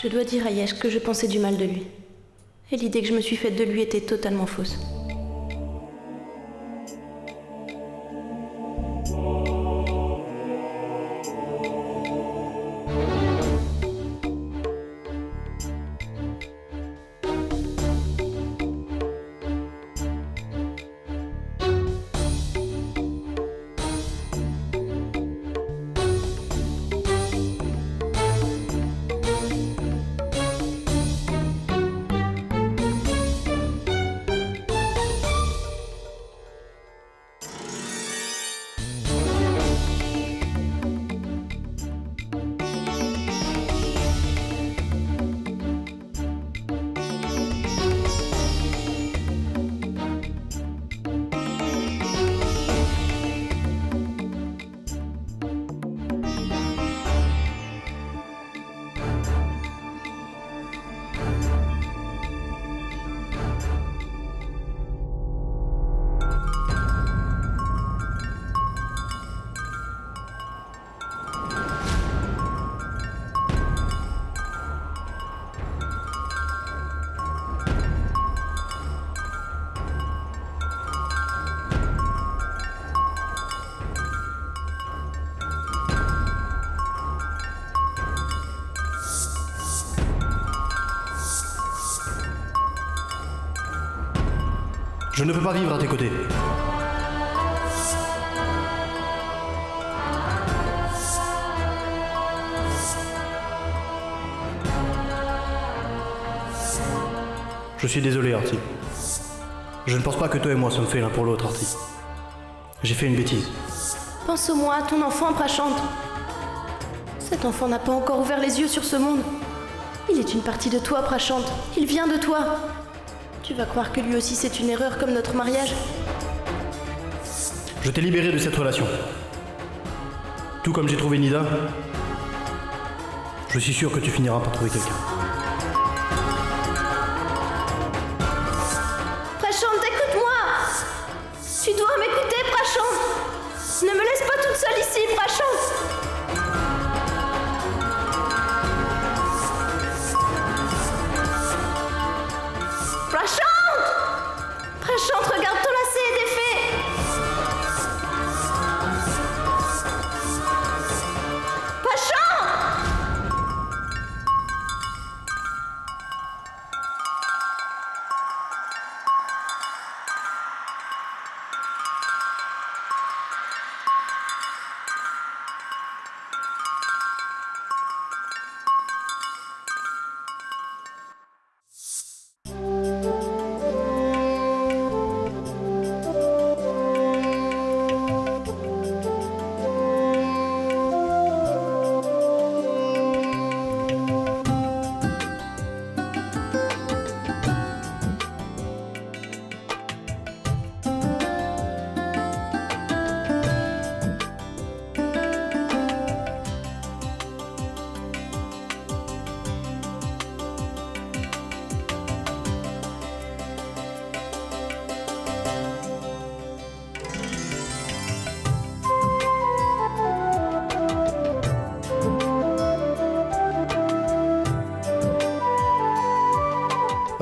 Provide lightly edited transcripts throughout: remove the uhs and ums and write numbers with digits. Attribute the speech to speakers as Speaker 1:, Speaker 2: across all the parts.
Speaker 1: Je dois dire à Yesh que je pensais du mal de lui. Et l'idée que je me suis faite de lui était totalement fausse.
Speaker 2: Je ne peux pas vivre à tes côtés. Je suis désolé, Artie. Je ne pense pas que toi et moi sommes faits l'un pour l'autre, Artie. J'ai fait une bêtise.
Speaker 1: Pense au moins à ton enfant, Prashant. Cet enfant n'a pas encore ouvert les yeux sur ce monde. Il est une partie de toi, Prashant. Il vient de toi. Tu vas croire que lui aussi c'est une erreur comme notre mariage?
Speaker 2: Je t'ai libéré de cette relation. Tout comme j'ai trouvé Nida, je suis sûr que tu finiras par trouver quelqu'un.
Speaker 1: Prashant, écoute-moi! Tu dois m'écouter, Prashant! Ne me laisse pas toute seule ici, Prashant! Prashant, regarde, ton lacet est défait! Prashant!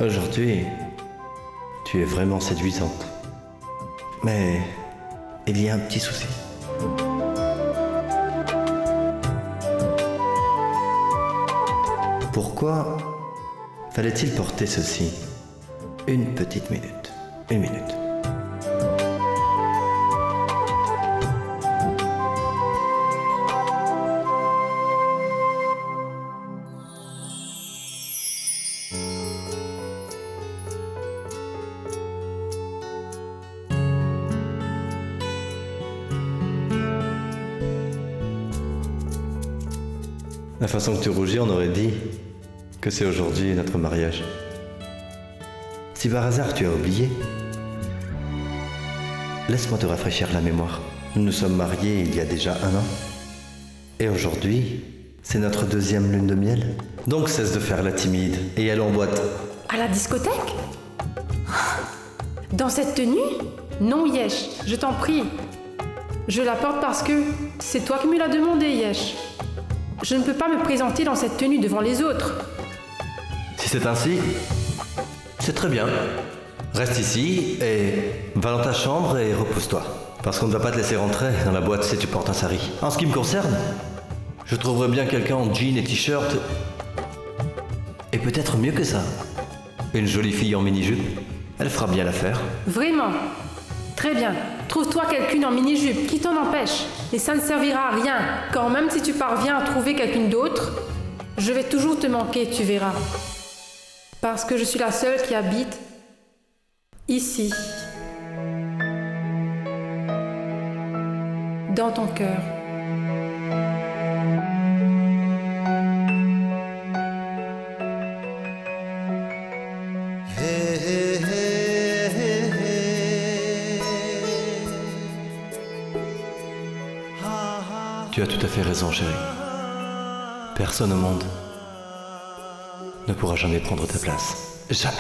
Speaker 3: Aujourd'hui, tu es vraiment séduisante. Mais il y a un petit souci. Pourquoi fallait-il porter ceci? Une petite minute. Une minute. La façon que tu rougis, on aurait dit que c'est aujourd'hui notre mariage. Si par hasard tu as oublié, laisse-moi te rafraîchir la mémoire. Nous nous sommes mariés il y a déjà 1 an. Et aujourd'hui, c'est notre 2e lune de miel. Donc cesse de faire la timide et allons en boîte.
Speaker 4: À la discothèque? Dans cette tenue? Non, Yesh, je t'en prie. Je la porte parce que c'est toi qui me l'as demandé, Yesh. Je ne peux pas me présenter dans cette tenue devant les autres.
Speaker 3: Si c'est ainsi, c'est très bien. Reste ici et va dans ta chambre et repose-toi. Parce qu'on ne va pas te laisser rentrer dans la boîte si tu portes un sari. En ce qui me concerne, je trouverais bien quelqu'un en jean et t-shirt. Et peut-être mieux que ça. Une jolie fille en mini-jupe. Elle fera bien l'affaire.
Speaker 4: Vraiment? Très bien. Trouve-toi quelqu'une en mini-jupe, qui t'en empêche? Et ça ne servira à rien, quand même si tu parviens à trouver quelqu'une d'autre, je vais toujours te manquer, tu verras. Parce que je suis la seule qui habite ici. Dans ton cœur.
Speaker 3: Tu as tout à fait raison, chérie. Personne au monde ne pourra jamais prendre ta place. Jamais.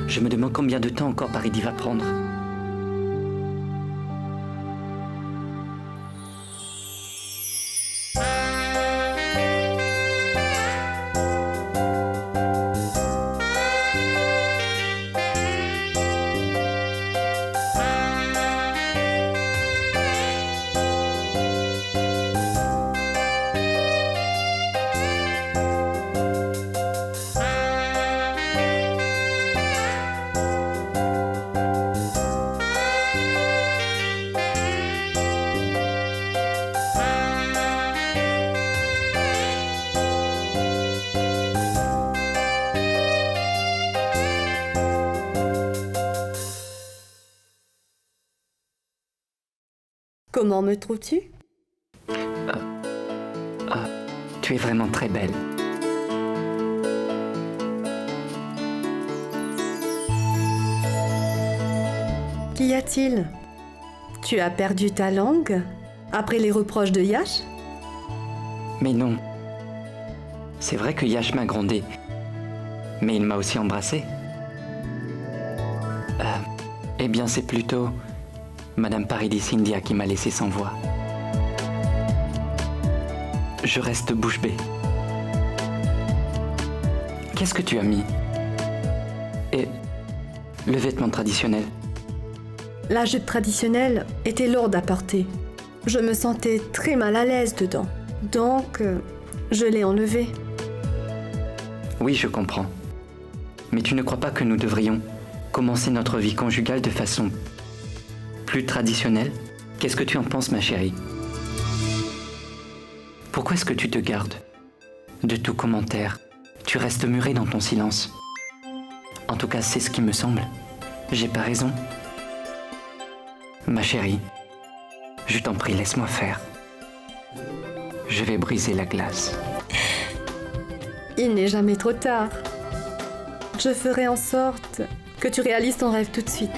Speaker 5: Je me demande combien de temps encore Paridi va prendre.
Speaker 1: Comment me trouves-tu?
Speaker 5: Tu es vraiment très belle.
Speaker 1: Qu'y a-t-il? Tu as perdu ta langue après les reproches de Yash?
Speaker 5: Mais non. C'est vrai que Yash m'a grondé. Mais il m'a aussi embrassé. Eh bien, c'est plutôt Madame Paridi Scindia qui m'a laissé sans voix. Je reste bouche bée. Qu'est-ce que tu as mis? Et le vêtement traditionnel?
Speaker 1: La jupe traditionnelle était lourde à porter. Je me sentais très mal à l'aise dedans. Donc, je l'ai enlevée.
Speaker 5: Oui, je comprends. Mais tu ne crois pas que nous devrions commencer notre vie conjugale de façon plus traditionnelle? Qu'est-ce que tu en penses, ma chérie? Pourquoi est-ce que tu te gardes de tout commentaire? Tu restes murée dans ton silence. En tout cas, c'est ce qui me semble. J'ai pas raison? Ma chérie, je t'en prie, laisse-moi faire. Je vais briser la glace.
Speaker 1: Il n'est jamais trop tard. Je ferai en sorte que tu réalises ton rêve tout de suite.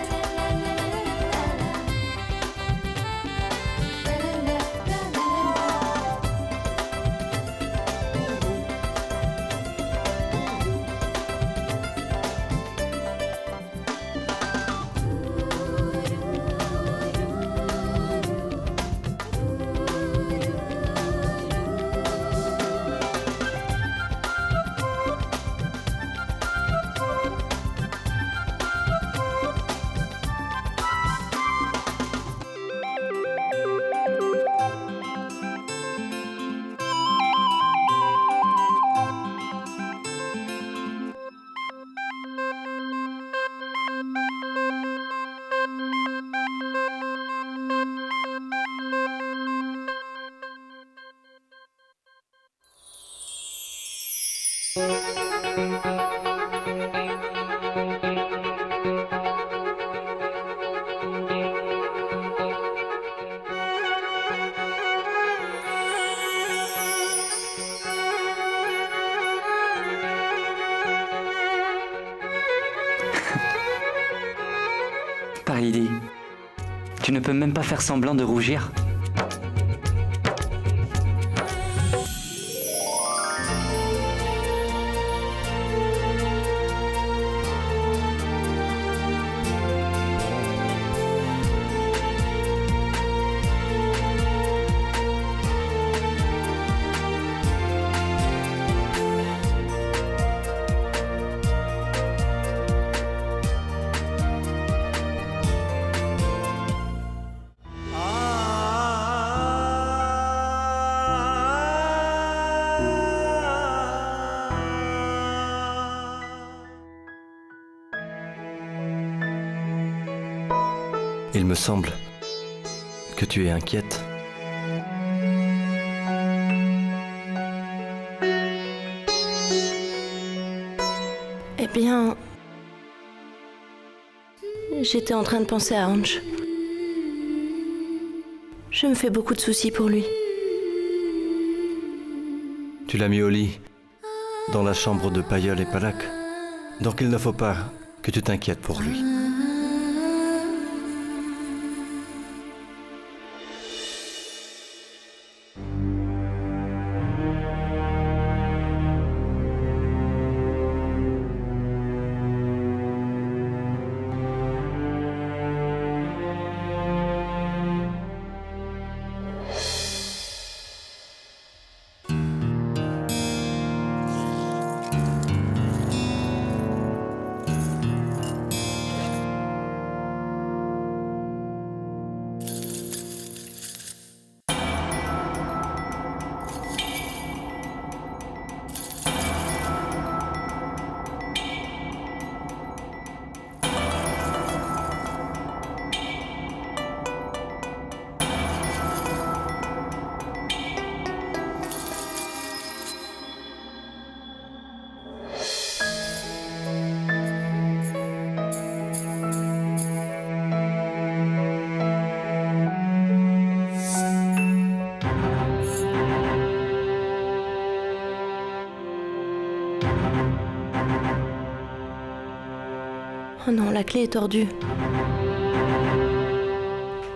Speaker 5: par l'idée. Tu ne peux même pas faire semblant de rougir.
Speaker 3: Il me semble que tu es inquiète.
Speaker 1: Eh bien... J'étais en train de penser à Ange. Je me fais beaucoup de soucis pour lui.
Speaker 3: Tu l'as mis au lit, dans la chambre de Pailleul et Palac. Donc il ne faut pas que tu t'inquiètes pour lui.
Speaker 1: Oh non, la clé est tordue.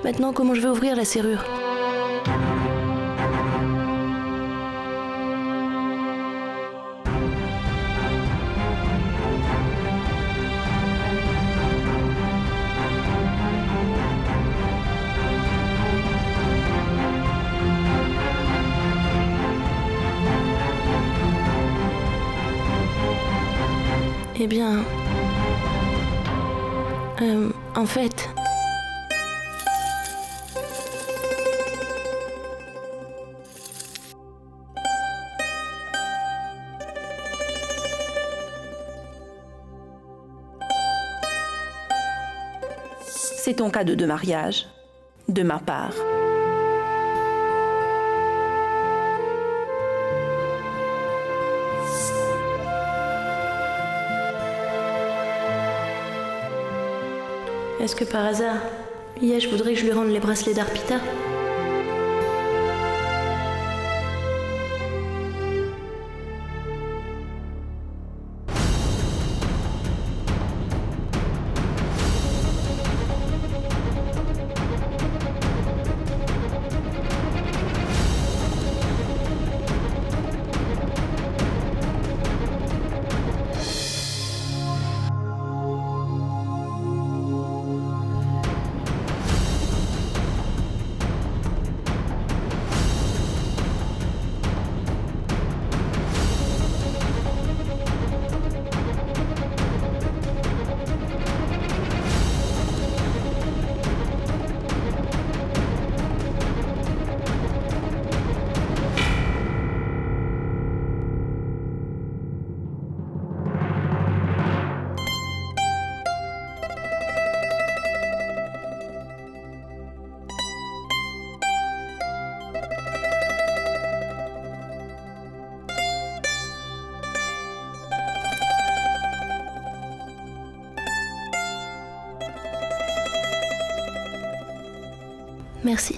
Speaker 1: Maintenant, comment je vais ouvrir la serrure? Eh bien... en fait...
Speaker 6: C'est ton cadeau de mariage, de ma part.
Speaker 1: Est-ce que par hasard, Yesh voudrait que je lui rende les bracelets d'Arpita? Merci.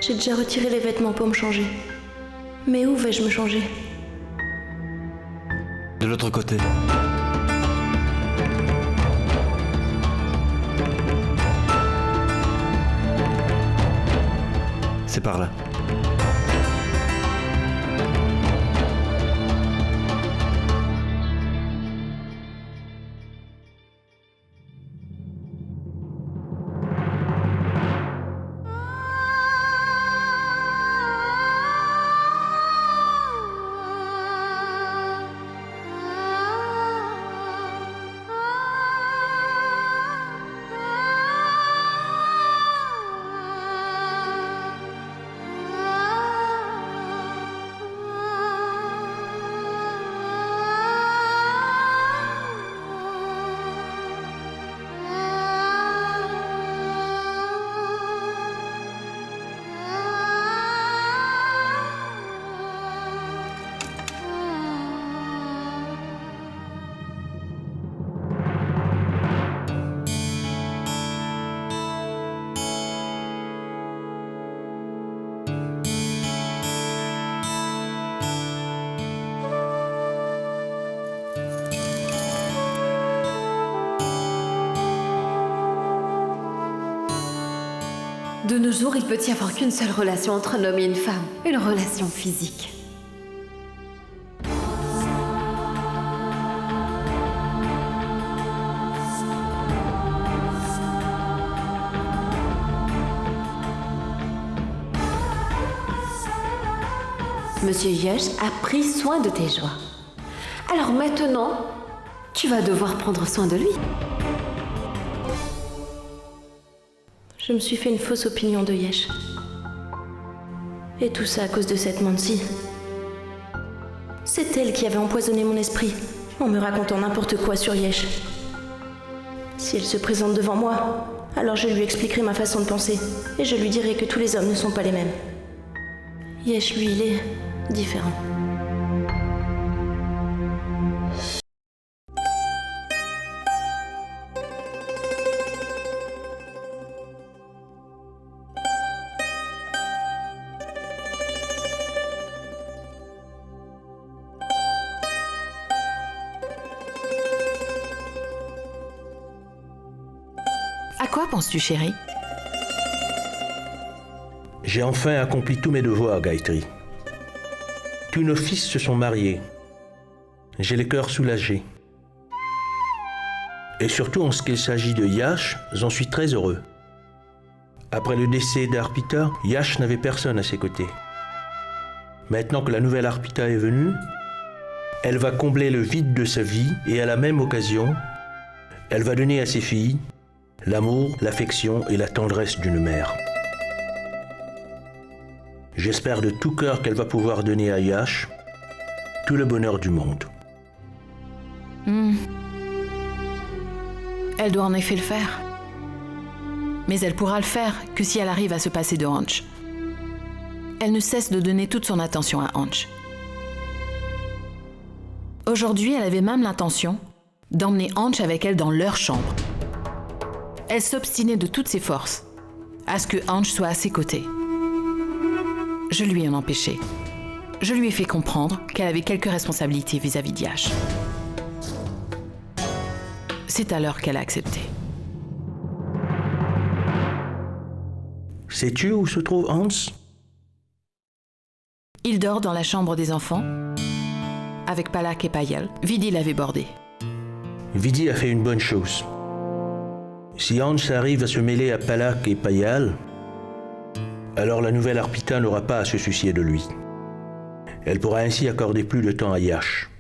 Speaker 1: J'ai déjà retiré les vêtements pour me changer. Mais où vais-je me changer?
Speaker 3: De l'autre côté. C'est par là.
Speaker 7: De nos jours, il peut y avoir qu'une seule relation entre un homme et une femme, une relation physique. Monsieur Yesh a pris soin de tes joies. Alors maintenant, tu vas devoir prendre soin de lui.
Speaker 1: Je me suis fait une fausse opinion de Yesh. Et tout ça à cause de cette Mansi. C'est elle qui avait empoisonné mon esprit, en me racontant n'importe quoi sur Yesh. Si elle se présente devant moi, alors je lui expliquerai ma façon de penser, et je lui dirai que tous les hommes ne sont pas les mêmes. Yesh, lui, il est différent.
Speaker 6: À quoi penses-tu, chérie?
Speaker 8: J'ai enfin accompli tous mes devoirs, Gayatri. Tous nos fils se sont mariés. J'ai le cœur soulagé. Et surtout en ce qu'il s'agit de Yash, j'en suis très heureux. Après le décès d'Arpita, Yash n'avait personne à ses côtés. Maintenant que la nouvelle Arpita est venue, elle va combler le vide de sa vie et à la même occasion, elle va donner à ses filles l'amour, l'affection et la tendresse d'une mère. J'espère de tout cœur qu'elle va pouvoir donner à Yash tout le bonheur du monde.
Speaker 6: Elle doit en effet le faire. Mais elle pourra le faire que si elle arrive à se passer de Anch. Elle ne cesse de donner toute son attention à Anch. Aujourd'hui, elle avait même l'intention d'emmener Anch avec elle dans leur chambre. Elle s'obstinait de toutes ses forces à ce que Anch soit à ses côtés. Je lui en ai empêché. Je lui ai fait comprendre qu'elle avait quelques responsabilités vis-à-vis d'Yash. C'est alors qu'elle a accepté.
Speaker 8: Sais-tu où se trouve Hans?
Speaker 6: Il dort dans la chambre des enfants avec Palak et Payal. Vidi l'avait bordé.
Speaker 8: Vidi a fait une bonne chose. Si Hans arrive à se mêler à Palak et Payal, alors la nouvelle Arpita n'aura pas à se soucier de lui. Elle pourra ainsi accorder plus de temps à Yash.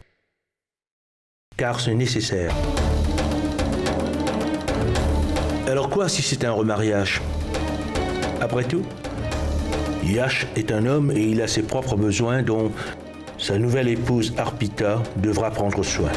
Speaker 8: Car c'est nécessaire. Alors quoi si c'est un remariage? Après tout, Yash est un homme et il a ses propres besoins dont sa nouvelle épouse Arpita devra prendre soin.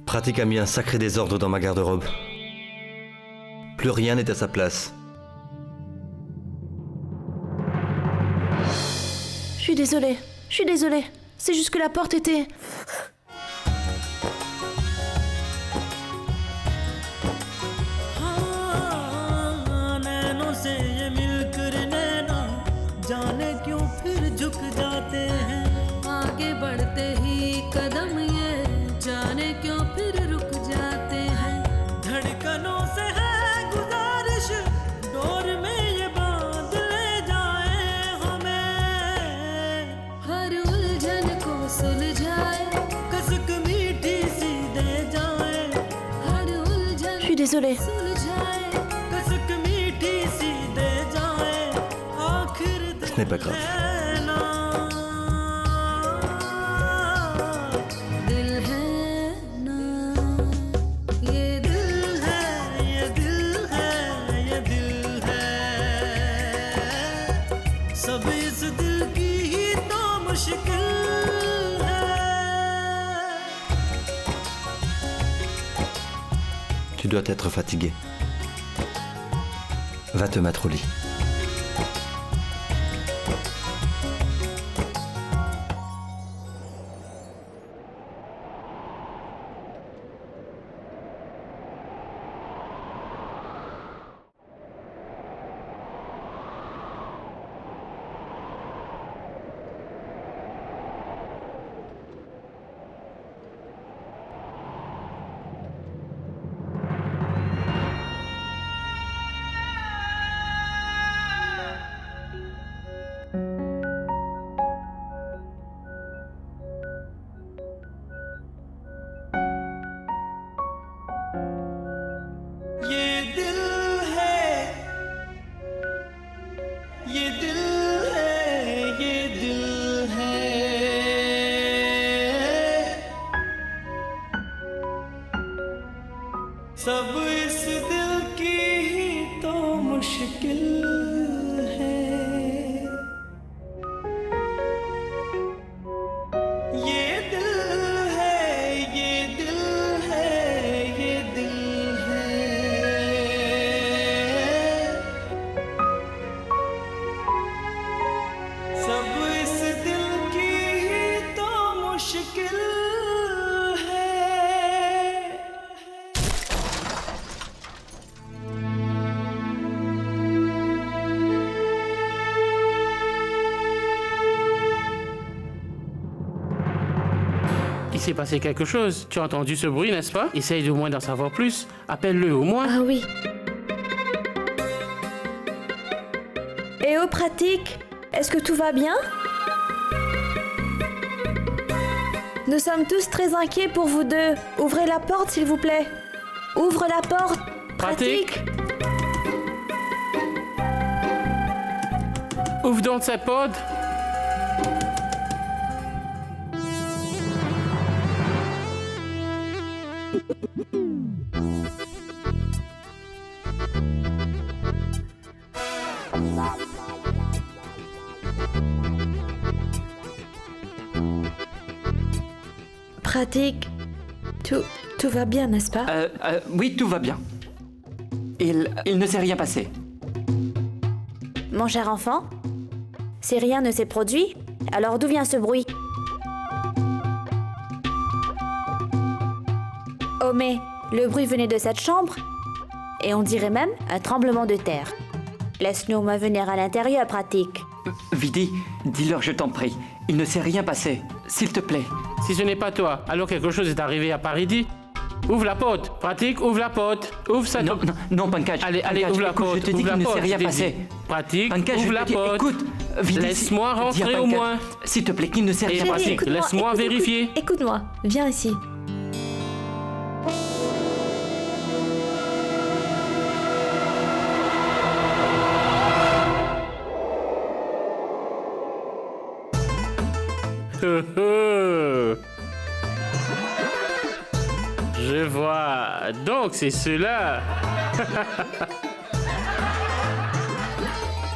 Speaker 3: Pratique a mis un sacré désordre dans ma garde-robe. Plus rien n'est à sa place.
Speaker 1: suis désolée. C'est juste que la porte était...
Speaker 9: जाने क्यों फिर झुक जाते हैं आगे बढ़ते ही कदम ये जाने क्यों फिर रुक जाते हैं धड़कनों से है गुजारिश डोर में ये बांध ले जाए हमें हर उलझन को सुलझाए कसक मीठी सी दे जाए हर उलझन
Speaker 1: Je suis désolée.
Speaker 9: सुलझाए कसक मीठी सी दे जाए आखिर
Speaker 3: Ce n'est pas grave.
Speaker 9: दिल है ना ये दिल है ये दिल है ये दिल है सब इस दिल की ही तो मुश्किल है
Speaker 3: Tu dois être fatigué. Va te mettre au lit.
Speaker 9: ये दिल है ये दिल है ये दिल है सब इस दिल की ही तो मुश्किल है ये दिल है ये दिल है ये दिल है सब इस दिल की ही तो मुश्किल है
Speaker 10: Il s'est passé quelque chose. Tu as entendu ce bruit, n'est-ce pas? Essaye au moins d'en savoir plus. Appelle-le au moins.
Speaker 1: Ah oui. Et au pratique, est-ce que tout va bien? Nous sommes tous très inquiets pour vous deux. Ouvrez la porte, s'il vous plaît. Ouvre la porte.
Speaker 10: Pratique. Ouvre donc cette porte.
Speaker 1: Pratique. Tout va bien, n'est-ce pas?
Speaker 5: Oui, tout va bien. Il ne s'est rien passé.
Speaker 11: Mon cher enfant, si rien ne s'est produit, alors d'où vient ce bruit? Oh mais, le bruit venait de cette chambre, et on dirait même un tremblement de terre. Laisse-nous me venir à l'intérieur, Pratique.
Speaker 5: Vidi, dis-leur, je t'en prie. Il ne s'est rien passé. S'il te plaît.
Speaker 10: Si ce n'est pas toi, alors quelque chose est arrivé à Paridi. Ouvre la porte. Pratique, ouvre la porte. Ouvre ça.
Speaker 5: Non, Pankaj.
Speaker 10: Allez,
Speaker 5: Pankaj,
Speaker 10: ouvre la
Speaker 5: écoute,
Speaker 10: porte.
Speaker 5: je te dis qu'il ne s'est rien passé.
Speaker 10: Pratique,
Speaker 5: Pankaj,
Speaker 10: ouvre
Speaker 5: je
Speaker 10: la
Speaker 5: te dis,
Speaker 10: porte.
Speaker 5: écoute, Vidi,
Speaker 10: laisse-moi rentrer
Speaker 5: dis à
Speaker 10: au
Speaker 5: Pankaj,
Speaker 10: moins.
Speaker 5: S'il te plaît, qu'il ne s'est rien passé.
Speaker 10: Pratique, laisse-moi vérifier.
Speaker 1: Écoute-moi, viens ici.
Speaker 10: Je vois. Donc, c'est cela.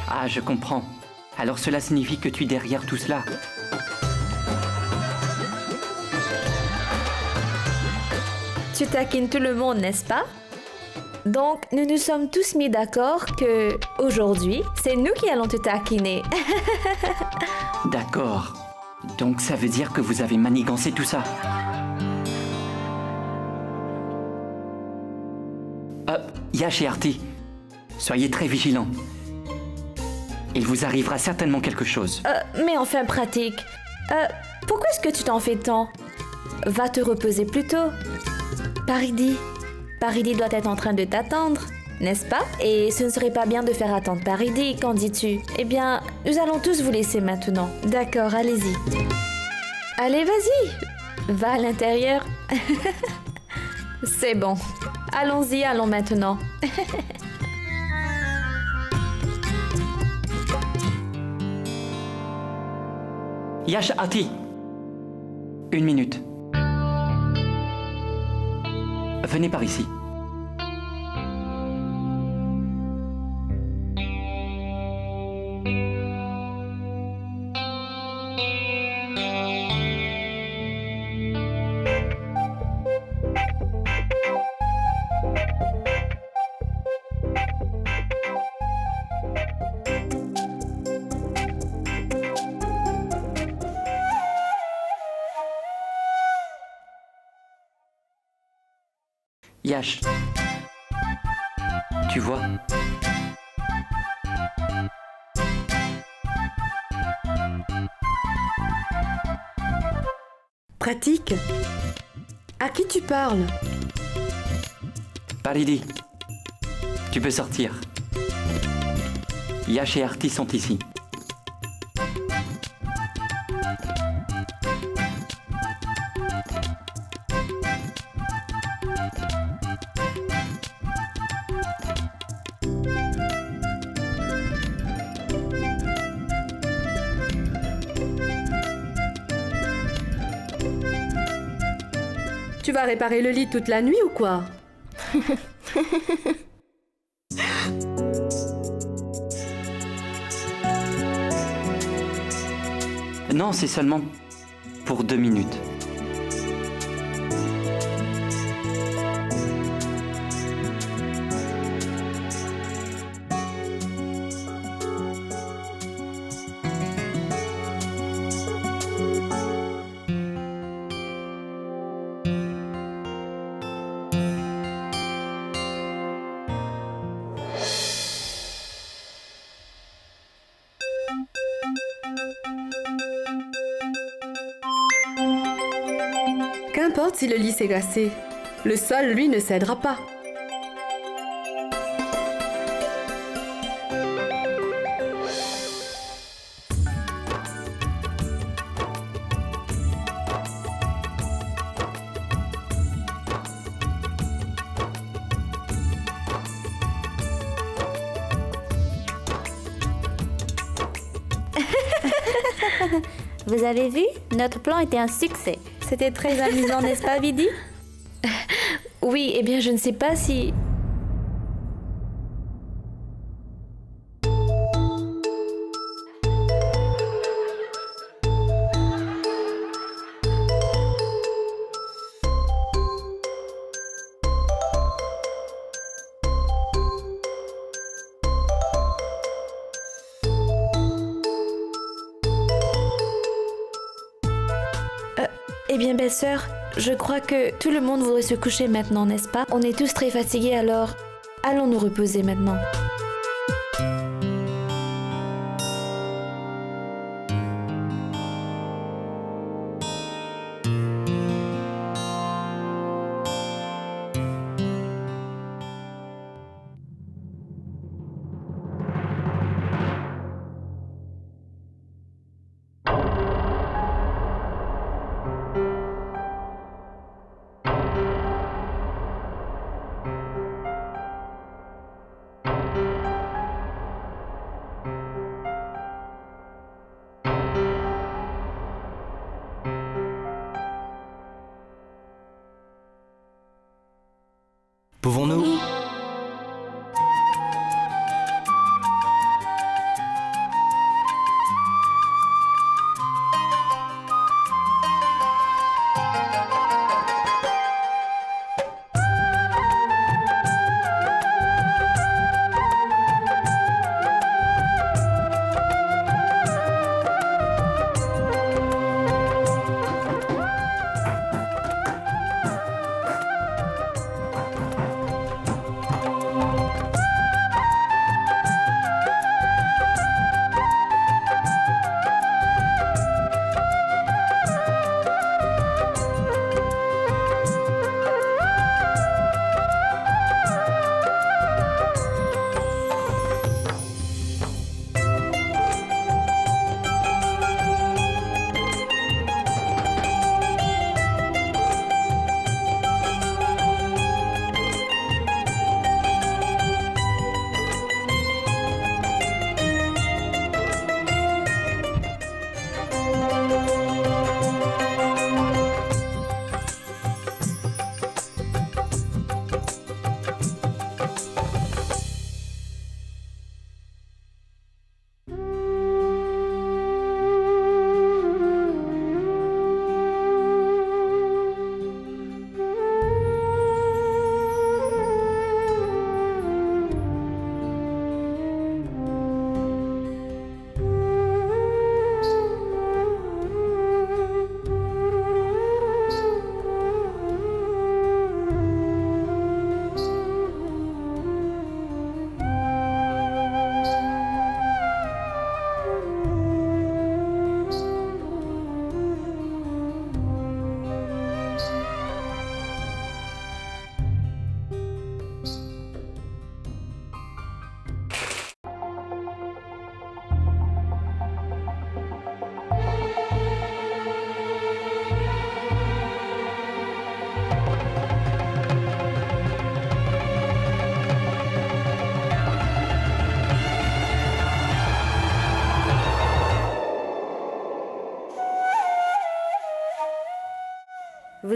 Speaker 5: Ah, je comprends. Alors cela signifie que tu es derrière tout cela.
Speaker 1: Tu taquines tout le monde, n'est-ce pas?
Speaker 7: Donc, nous nous sommes tous mis d'accord que, aujourd'hui, c'est nous qui allons te taquiner.
Speaker 5: D'accord. Donc ça veut dire que vous avez manigancé tout ça. Yash et Artie, soyez très vigilants. Il vous arrivera certainement quelque chose.
Speaker 7: Mais enfin, pratique. Pourquoi est-ce que tu t'en fais tant? Va te reposer plus tôt. Paridi doit être en train de t'attendre, n'est-ce pas? Et ce ne serait pas bien de faire attendre Paridi, qu'en dis-tu? Eh bien, nous allons tous vous laisser maintenant. D'accord, allez-y. Allez, vas-y. Va à l'intérieur. C'est bon. Allons-y, allons maintenant.
Speaker 5: Yash, Artie, 1 minute. Venez par ici. Yash, tu vois?
Speaker 12: Pratique. À qui tu parles?
Speaker 5: Paridi, tu peux sortir. Yash et Artie sont ici.
Speaker 12: Tu vas réparer le lit toute la nuit ou quoi?
Speaker 5: Non, c'est seulement pour 2 minutes.
Speaker 12: Qu'importe si le lit s'est cassé. Le sol, lui, ne cédera pas.
Speaker 11: Vous avez vu? Notre plan était un succès.
Speaker 7: C'était très amusant, n'est-ce pas, Vidi? Oui, eh bien, je ne sais pas si... Eh bien, belle-sœur, je crois que tout le monde voudrait se coucher maintenant, n'est-ce pas? On est tous très fatigués, alors allons nous reposer maintenant.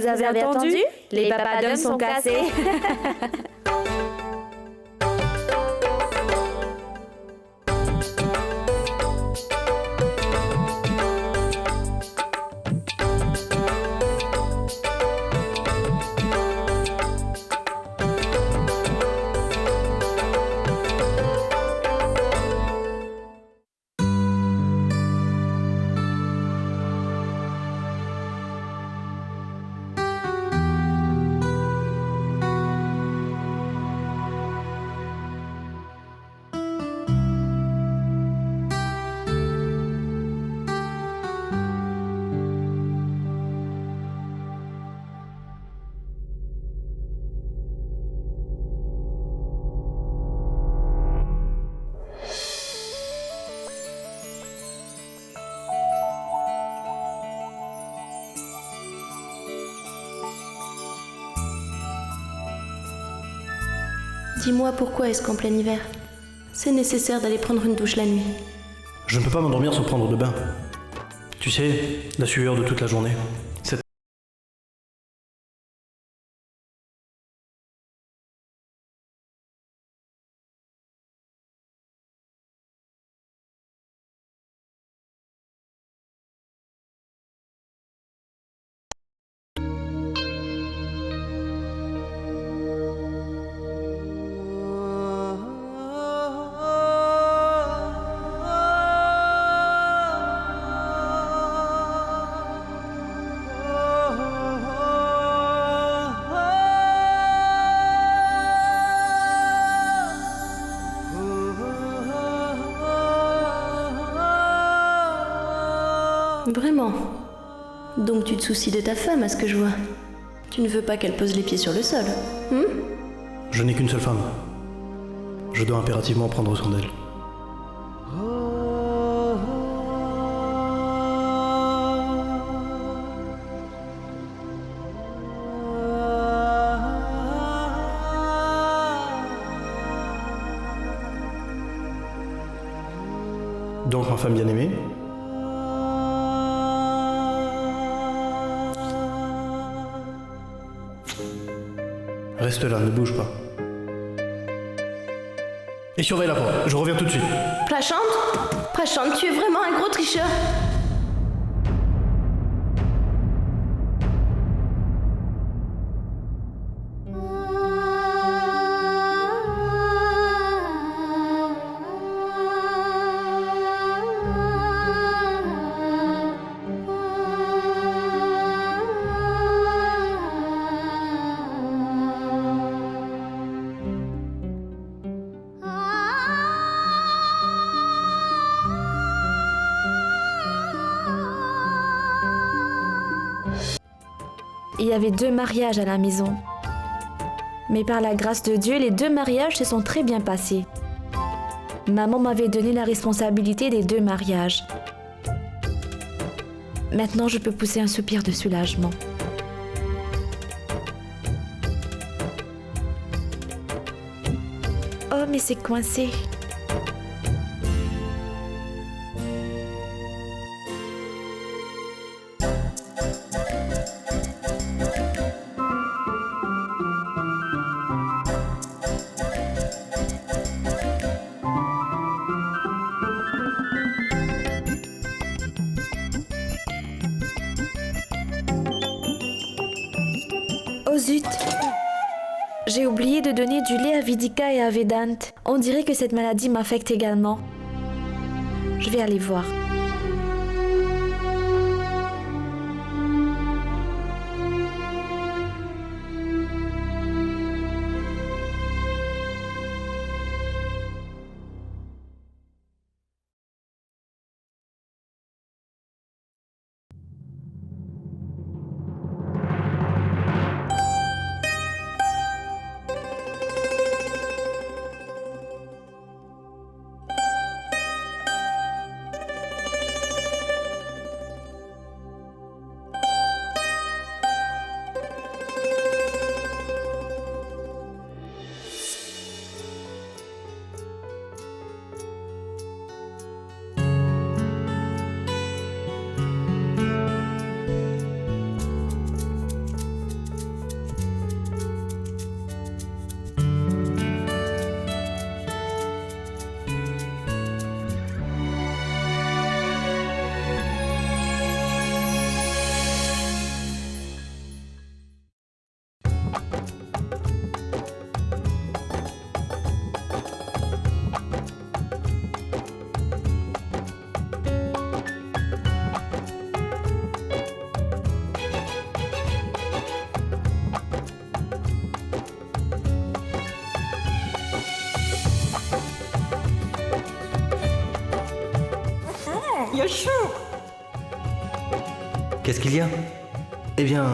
Speaker 11: Vous avez entendu? Les papadums sont cassés.
Speaker 1: Dis-moi pourquoi est-ce qu'en plein hiver, c'est nécessaire d'aller prendre une douche la nuit?
Speaker 2: Je ne peux pas m'endormir sans prendre de bain. Tu sais, la sueur de toute la journée. Cette...
Speaker 1: Vraiment? Donc tu te soucies de ta femme, à ce que je vois. Tu ne veux pas qu'elle pose les pieds sur le sol,
Speaker 2: Je n'ai qu'une seule femme. Je dois impérativement prendre soin d'elle. Donc ma femme bien-aimée, reste là, ne bouge pas. Et surveille la porte, je reviens tout de suite.
Speaker 1: Prachante, tu es vraiment un gros tricheur.
Speaker 11: Il y avait 2 mariages à la maison. Mais par la grâce de Dieu, les 2 mariages se sont très bien passés. Maman m'avait donné la responsabilité des 2 mariages. Maintenant, je peux pousser un soupir de soulagement. Oh, mais c'est coincé. Oh zut! J'ai oublié de donner du lait à Vidika et à Vedant. On dirait que cette maladie m'affecte également. Je vais aller voir.
Speaker 3: a chaud. Qu'est-ce qu'il y a? Eh bien,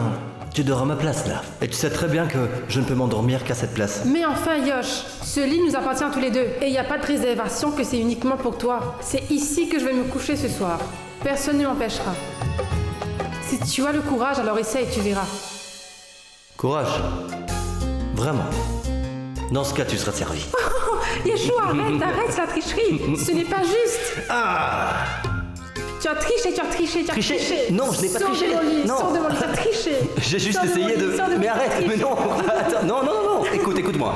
Speaker 3: tu dors à ma place là. Et tu sais très bien que je ne peux m'endormir qu'à cette place.
Speaker 4: Mais enfin, Yosh, ce lit nous appartient à tous les deux. Et il n'y a pas de réservation que c'est uniquement pour toi. C'est ici que je vais me coucher ce soir. Personne ne m'empêchera. Si tu as le courage, alors essaye, tu verras.
Speaker 3: Courage. Vraiment. Dans ce cas, tu seras servi.
Speaker 4: Yeshua, arrête la tricherie. Ce n'est pas juste.
Speaker 3: Ah!
Speaker 4: Tu as triché.
Speaker 3: Triché? Non, je n'ai pas triché. Non.
Speaker 4: Sors de mon lit, tu as triché.
Speaker 3: J'ai juste
Speaker 4: Sors de mon
Speaker 3: essayé
Speaker 4: lit,
Speaker 3: de...
Speaker 4: sors de mon
Speaker 3: Mais
Speaker 4: lit,
Speaker 3: arrête,
Speaker 4: triche.
Speaker 3: mais non. Attends, non. Écoute-moi.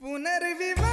Speaker 9: पुनर्विवाह